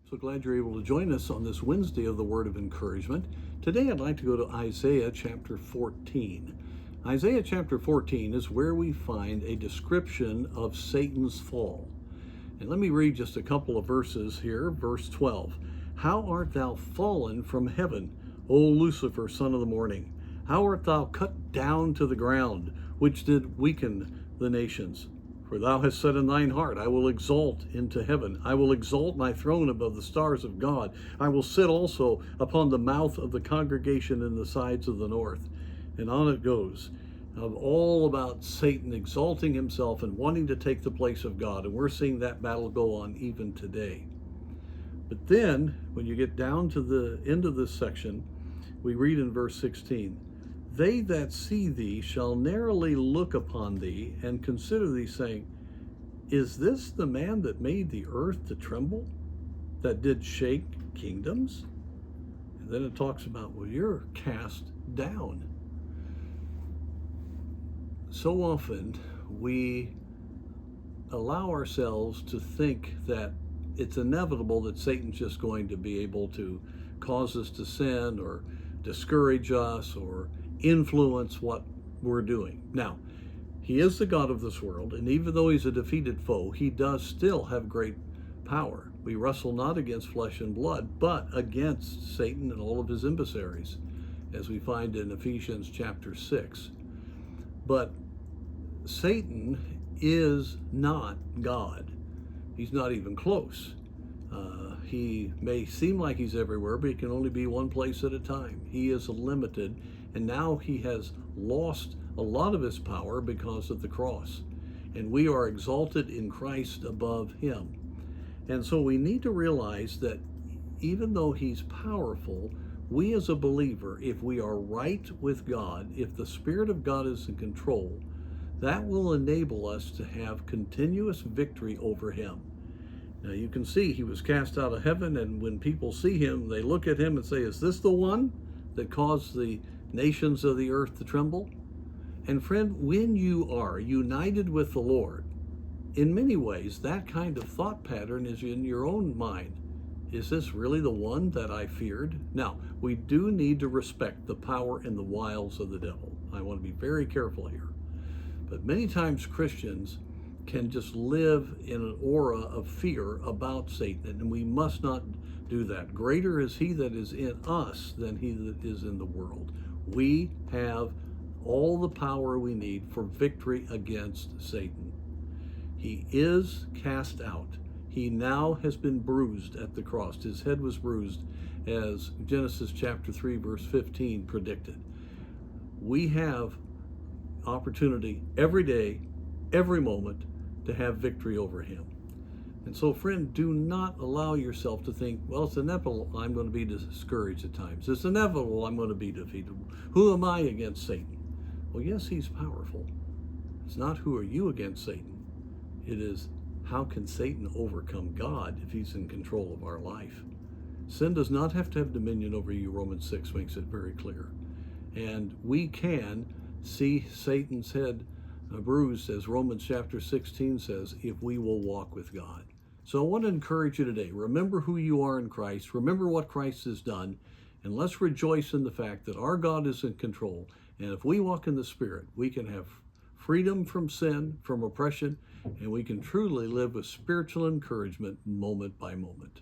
So glad you're able to join us on this Wednesday of the Word of Encouragement. Today I'd like to go to Isaiah chapter 14. Isaiah chapter 14 is where we find a description of Satan's fall. And let me read just a couple of verses here. Verse 12. How art thou fallen from heaven, O Lucifer, son of the morning? How art thou cut down to the ground, which did weaken the nations? For thou hast said in thine heart, I will exalt into heaven. I will exalt my throne above the stars of God. I will sit also upon the mouth of the congregation in the sides of the north. And on it goes, of all about Satan exalting himself and wanting to take the place of God. And we're seeing that battle go on even today. But then, when you get down to the end of this section, we read in verse 16, They that see thee shall narrowly look upon thee and consider thee, saying, Is this the man that made the earth to tremble, that did shake kingdoms? And then it talks about, well, you're cast down. So often we allow ourselves to think that it's inevitable that Satan's just going to be able to cause us to sin or discourage us or influence what we're doing. Now, he is the God of this world, and even though he's a defeated foe, he does still have great power. We wrestle not against flesh and blood, but against Satan and all of his emissaries, as we find in Ephesians chapter 6. But Satan is not God. He's not even close. He may seem like he's everywhere, but he can only be one place at a time. He is limited, and now he has lost a lot of his power because of the cross. And we are exalted in Christ above him. And so we need to realize that even though he's powerful, we as a believer, if we are right with God, if the Spirit of God is in control, that will enable us to have continuous victory over him. Now you can see he was cast out of heaven, and when people see him, they look at him and say, is this the one that caused the nations of the earth to tremble? And friend, when you are united with the Lord, in many ways, that kind of thought pattern is in your own mind. Is this really the one that I feared? Now, we do need to respect the power and the wiles of the devil. I want to be very careful here. But many times Christians can just live in an aura of fear about Satan, and we must not do that. Greater is he that is in us than he that is in the world. We have all the power we need for victory against Satan. He is cast out. He now has been bruised at the cross. His head was bruised, as Genesis chapter 3, verse 15 predicted. We have opportunity every day, every moment, to have victory over him. And so, friend, do not allow yourself to think, well, it's inevitable I'm going to be discouraged at times. It's inevitable I'm going to be defeated. Who am I against Satan? Well, yes, he's powerful. It's not who are you against Satan. It is how can Satan overcome God if he's in control of our life. Sin does not have to have dominion over you. Romans 6 makes it very clear. And we can see Satan's head bruised, as Romans chapter 16 says, if we will walk with God. So I want to encourage you today. Remember who you are in Christ. Remember what Christ has done. And let's rejoice in the fact that our God is in control. And if we walk in the Spirit, we can have freedom from sin, from oppression, and we can truly live with spiritual encouragement moment by moment.